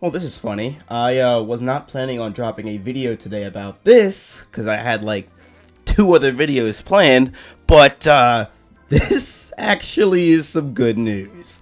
Well, this is funny. I was not planning on dropping a video today about this, because I had like 2 other videos planned, but this actually is some good news.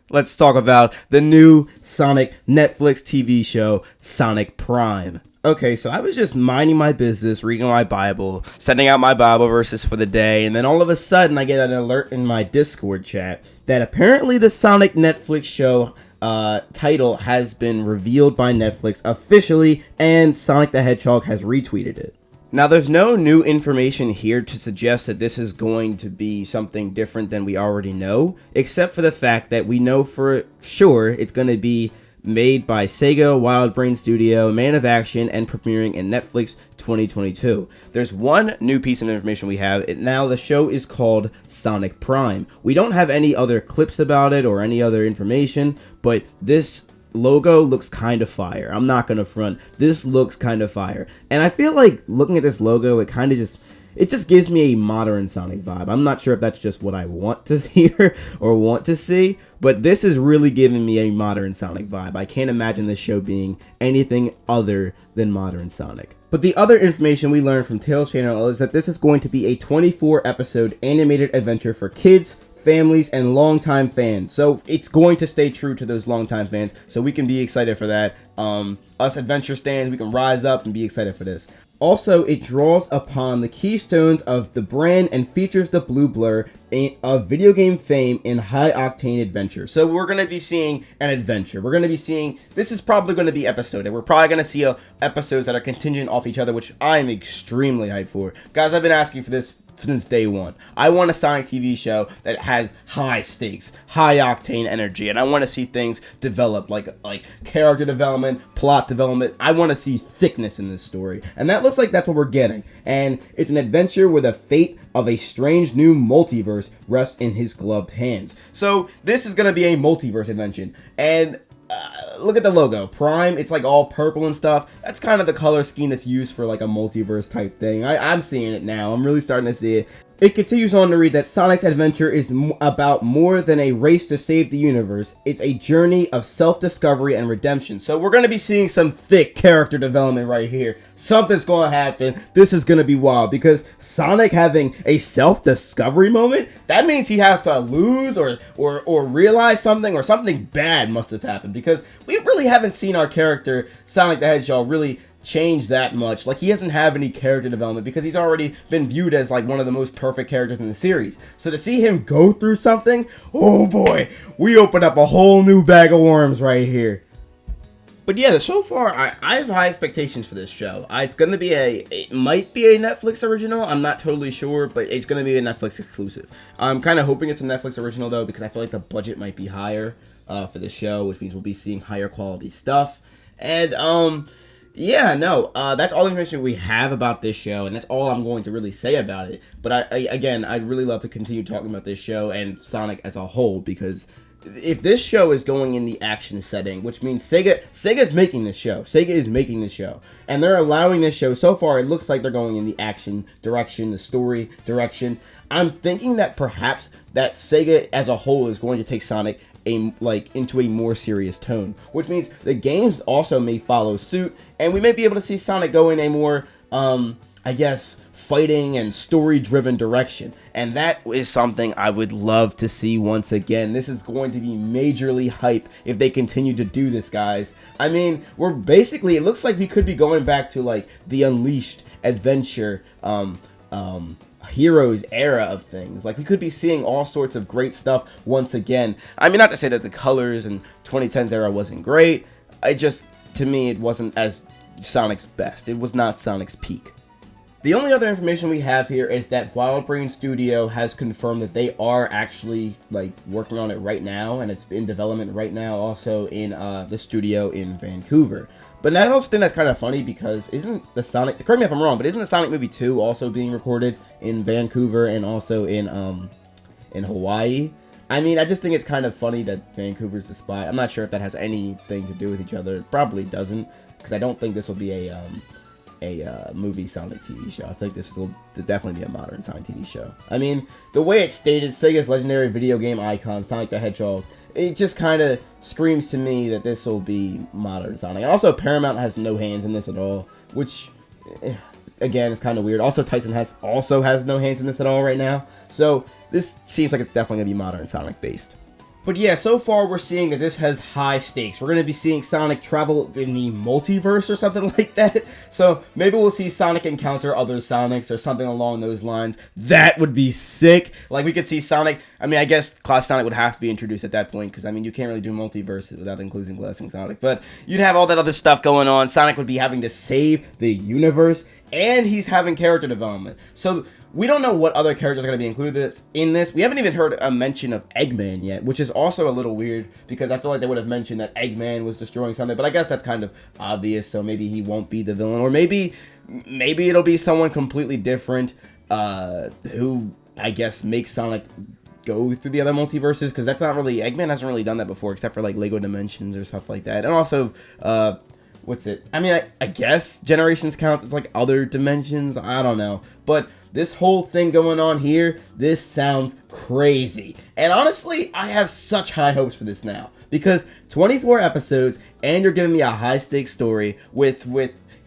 Let's talk about the new Sonic Netflix TV show, Sonic Prime. Okay, so I was just minding my business, reading my Bible, sending out my Bible verses for the day, and then all of a sudden I get an alert in my Discord chat that apparently the Sonic Netflix show title has been revealed by Netflix officially, and Sonic the Hedgehog has retweeted it. Now, there's no new information here to suggest that this is going to be something different than we already know, except for the fact that we know for sure it's going to be made by Sega, Wild Brain Studio, Man of Action, and premiering in Netflix 2022. There's one new piece of information we have. Now the show is called Sonic Prime. We don't have any other clips about it or any other information, but this logo looks kind of fire. I'm not gonna front. This looks kind of fire. And I feel like looking at this logo, it just gives me a modern Sonic vibe. I'm not sure if that's just what I want to hear or want to see, but this is really giving me a modern Sonic vibe. I can't imagine this show being anything other than modern Sonic. But the other information we learned from Tails Channel is that this is going to be a 24-episode animated adventure for kids, families, and longtime fans. So it's going to stay true to those longtime fans, so we can be excited for that. Us adventure stands, we can rise up and be excited for this. Also, it draws upon the keystones of the brand and features the blue blur of video game fame in high-octane adventure. So we're going to be seeing an adventure. We're going to be seeing, this is probably going to be episoded. We're probably going to see episodes that are contingent off each other, which I'm extremely hyped for. Guys, I've been asking for this since day one. I want a Sonic TV show that has high stakes, high octane energy, and I want to see things develop, like character development, plot development. I want to see thickness in this story, and that looks like that's what we're getting. And it's an adventure where the fate of a strange new multiverse rests in his gloved hands. So this is gonna be a multiverse invention, and look at the logo, Prime. It's like all purple and stuff. That's kind of the color scheme that's used for like a multiverse type thing. I'm seeing it now. I'm really starting to see it. It continues on to read that Sonic's adventure is about more than a race to save the universe. It's a journey of self-discovery and redemption. So we're going to be seeing some thick character development right here. Something's going to happen. This is going to be wild, because Sonic having a self-discovery moment, that means he has to lose or realize something, or something bad must have happened, because we really haven't seen our character, Sonic the Hedgehog, really change that much. Like, he doesn't have any character development because he's already been viewed as like one of the most perfect characters in the series. So to see him go through something, oh boy, we open up a whole new bag of worms right here. But yeah, so far I have high expectations for this show. It's gonna be it might be a Netflix original. I'm not totally sure, but it's gonna be a Netflix exclusive. I'm kind of hoping it's a Netflix original though, because I feel like the budget might be higher for the show, which means we'll be seeing higher quality stuff. And yeah, no, that's all the information we have about this show, and that's all I'm going to really say about it. But I'd really love to continue talking about this show and Sonic as a whole, because if this show is going in the action setting, which means Sega's making this show. Sega is making this show, and they're allowing this show. So far, it looks like they're going in the action direction, the story direction. I'm thinking that perhaps that Sega as a whole is going to take Sonic into a more serious tone, which means the games also may follow suit, and we may be able to see Sonic go in a more, I guess, fighting and story-driven direction. And that is something I would love to see once again. This is going to be majorly hype if they continue to do this, guys. I mean, it looks like we could be going back to like the Unleashed adventure, Heroes era of things. Like, we could be seeing all sorts of great stuff once again. I mean, not to say that the colors in 2010's era wasn't great. To me, it wasn't as Sonic's best. It was not Sonic's peak. The only other information we have here is that Wild Brain Studio has confirmed that they are actually like working on it right now, and it's in development right now, also in the studio in Vancouver. But I also think that's kind of funny, because isn't the Sonic, correct me if I'm wrong, but isn't the Sonic movie 2 also being recorded in Vancouver and also in Hawaii? I mean, I just think it's kind of funny that Vancouver's the spot. I'm not sure if that has anything to do with each other. It probably doesn't, because I don't think this will be a movie Sonic TV show. I think this will definitely be a modern Sonic TV show. I mean, the way it's stated, Sega's legendary video game icon, Sonic the Hedgehog, it just kind of screams to me that this will be modern Sonic. And also, Paramount has no hands in this at all, which, again, is kind of weird. Also, Tyson has no hands in this at all right now. So, this seems like it's definitely going to be modern Sonic based. But yeah, so far we're seeing that this has high stakes. We're going to be seeing Sonic travel in the multiverse or something like that. So maybe we'll see Sonic encounter other Sonics or something along those lines. That would be sick. Like, we could see Sonic. I mean, I guess Classic Sonic would have to be introduced at that point, because, I mean, you can't really do multiverses without including Classic Sonic. But you'd have all that other stuff going on. Sonic would be having to save the universe, and he's having character development. So we don't know what other characters are going to be included in this. We haven't even heard a mention of Eggman yet, which is also a little weird, because I feel like they would have mentioned that Eggman was destroying something, but I guess that's kind of obvious, so maybe he won't be the villain, or maybe it'll be someone completely different, who, I guess, makes Sonic go through the other multiverses, because that's not really, Eggman hasn't really done that before, except for, like, Lego Dimensions or stuff like that, and also, what's it? I mean, I guess Generations count as like other dimensions. I don't know. But this whole thing going on here, this sounds crazy. And honestly, I have such high hopes for this now. Because 24 episodes, and you're giving me a high stakes story with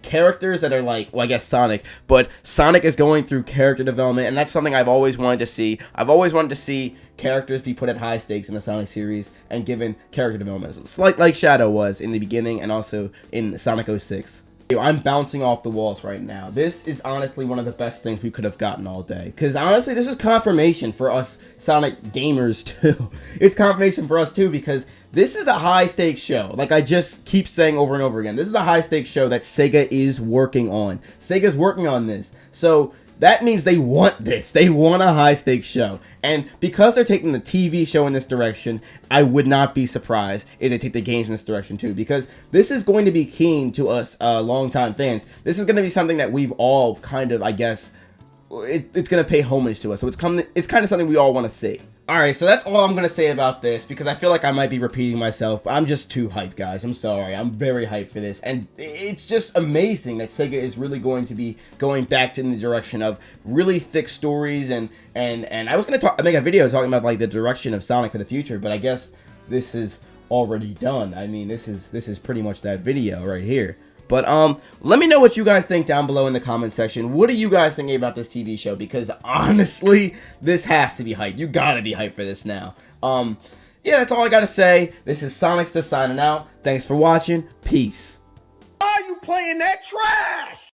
characters that are like, well, I guess Sonic, but Sonic is going through character development, and that's something I've always wanted to see. I've always wanted to see characters be put at high stakes in the Sonic series and given character development. It's like Shadow was in the beginning and also in Sonic 06. I'm bouncing off the walls right now. This is honestly one of the best things we could have gotten all day. Because honestly, this is confirmation for us Sonic gamers too. It's confirmation for us too, because this is a high stakes show. Like I just keep saying over and over again, this is a high stakes show that Sega is working on. Sega's working on this. So that means they want this. They want a high-stakes show. And because they're taking the TV show in this direction, I would not be surprised if they take the games in this direction too. Because this is going to be keen to us longtime fans. This is going to be something that we've all kind of, I guess, it's going to pay homage to us. So it's kind of something we all want to see. Alright, so that's all I'm going to say about this, because I feel like I might be repeating myself, but I'm just too hyped, guys. I'm sorry. I'm very hyped for this, and it's just amazing that Sega is really going to be going back in the direction of really thick stories, and I was going to make a video talking about, like, the direction of Sonic for the future, but I guess this is already done. I mean, this is pretty much that video right here. But let me know what you guys think down below in the comment section. What are you guys thinking about this TV show? Because honestly, this has to be hyped. You gotta be hyped for this now. Yeah, that's all I gotta say. This is SONICSTA signing out. Thanks for watching. Peace. Why are you playing that trash?